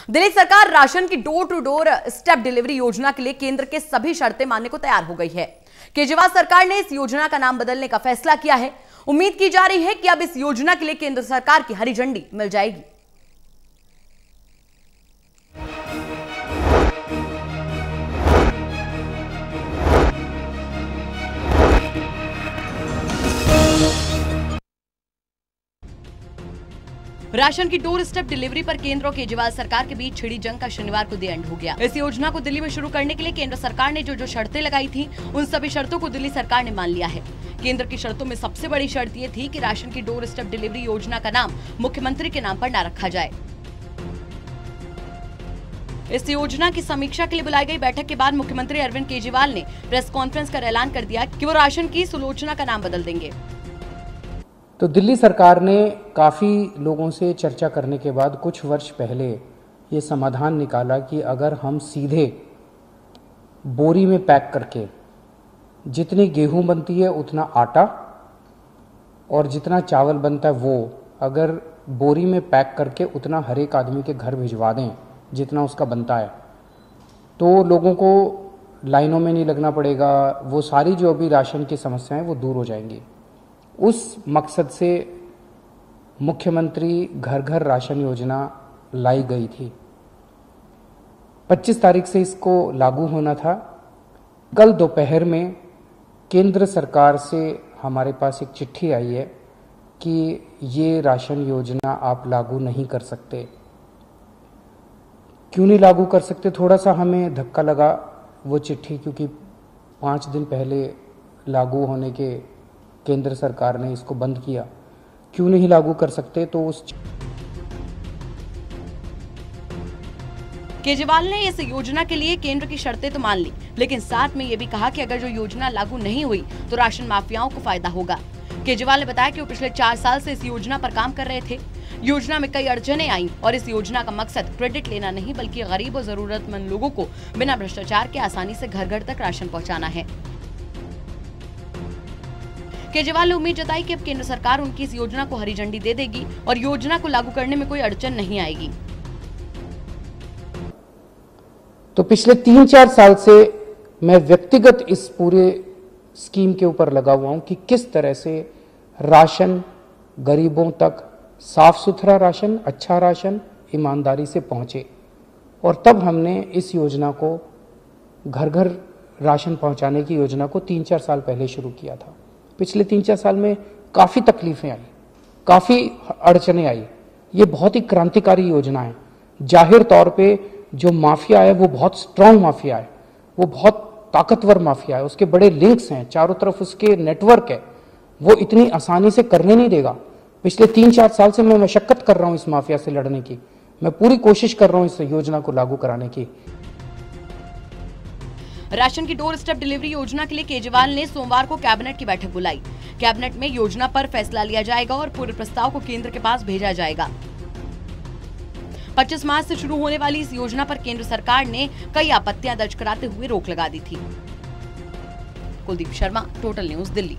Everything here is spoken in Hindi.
दिल्ली सरकार राशन की door to door step delivery योजना के लिए केंद्र के सभी शर्तें मानने को तैयार हो गई है। केजरीवाल सरकार ने इस योजना का नाम बदलने का फैसला किया है। उम्मीद की जा रही है कि अब इस योजना के लिए केंद्र सरकार की हरी झंडी मिल जाएगी। राशन की डोर स्टेप डिलीवरी पर केंद्र और केजरीवाल सरकार के बीच छिड़ी जंग का शनिवार को द एंड हो गया। इस योजना को दिल्ली में शुरू करने के लिए केंद्र सरकार ने जो शर्तें लगाई थी, उन सभी शर्तों को दिल्ली सरकार ने मान लिया है। केंद्र की शर्तों में सबसे बड़ी शर्त ये थी कि राशन की डोर स्टेप डिलीवरी योजना का नाम मुख्यमंत्री के नाम पर न रखा जाए। इस योजना की समीक्षा के लिए बुलाई गई बैठक के बाद मुख्यमंत्री अरविंद केजरीवाल ने प्रेस कॉन्फ्रेंस कर ऐलान कर दिया कि वो राशन की सुलोचना का नाम बदल देंगे। तो दिल्ली सरकार ने काफ़ी लोगों से चर्चा करने के बाद कुछ वर्ष पहले ये समाधान निकाला कि अगर हम सीधे बोरी में पैक करके जितनी गेहूं बनती है उतना आटा और जितना चावल बनता है वो अगर बोरी में पैक करके उतना हर एक आदमी के घर भिजवा दें जितना उसका बनता है, तो लोगों को लाइनों में नहीं लगना पड़ेगा। वो सारी जो अभी राशन की समस्याएं वो दूर हो जाएंगी। उस मकसद से मुख्यमंत्री घर घर राशन योजना लाई गई थी। 25 तारीख से इसको लागू होना था। कल दोपहर में केंद्र सरकार से हमारे पास एक चिट्ठी आई है कि ये राशन योजना आप लागू नहीं कर सकते। क्यों नहीं लागू कर सकते? थोड़ा सा हमें धक्का लगा वो चिट्ठी, क्योंकि 5 दिन पहले लागू होने के केंद्र सरकार ने इसको बंद किया। क्यों नहीं लागू कर सकते? तो उस केजरीवाल ने इस योजना के लिए केंद्र की शर्तें तो मान ली, लेकिन साथ में ये भी कहा कि अगर जो योजना लागू नहीं हुई तो राशन माफियाओं को फायदा होगा। केजरीवाल ने बताया कि वो पिछले 4 साल से इस योजना पर काम कर रहे थे। योजना में कई अड़चनें आईं और इस योजना का मकसद क्रेडिट लेना नहीं बल्कि गरीब और जरूरतमंद लोगों को बिना भ्रष्टाचार के आसानी से घर घर तक राशन पहुँचाना है। केजरीवाल ने उम्मीद जताई कि अब केंद्र सरकार उनकी इस योजना को हरी झंडी दे देगी और योजना को लागू करने में कोई अड़चन नहीं आएगी। तो पिछले 3-4 साल से मैं व्यक्तिगत इस पूरे स्कीम के ऊपर लगा हुआ हूं कि किस तरह से राशन गरीबों तक, साफ सुथरा राशन, अच्छा राशन ईमानदारी से पहुंचे। और तब हमने इस योजना को घर घर राशन पहुंचाने की योजना को 3-4 साल पहले शुरू किया था। पिछले 3-4 साल में काफ़ी तकलीफें आई, काफ़ी अड़चनें आई। ये बहुत ही क्रांतिकारी योजना है। जाहिर तौर पे जो माफिया है वो बहुत स्ट्रांग माफिया है, वो बहुत ताकतवर माफिया है, उसके बड़े लिंक्स हैं, चारों तरफ उसके नेटवर्क है। वो इतनी आसानी से करने नहीं देगा। पिछले 3-4 साल से मैं मशक्कत कर रहा हूँ इस माफिया से लड़ने की। मैं पूरी कोशिश कर रहा हूँ इस योजना को लागू कराने की। राशन की डोर स्टेप डिलीवरी योजना के लिए केजरीवाल ने सोमवार को कैबिनेट की बैठक बुलाई। कैबिनेट में योजना पर फैसला लिया जाएगा और पूरे प्रस्ताव को केंद्र के पास भेजा जाएगा। 25 मार्च से शुरू होने वाली इस योजना पर केंद्र सरकार ने कई आपत्तियां दर्ज कराते हुए रोक लगा दी थी। Kuldeep Sharma, total news, Delhi.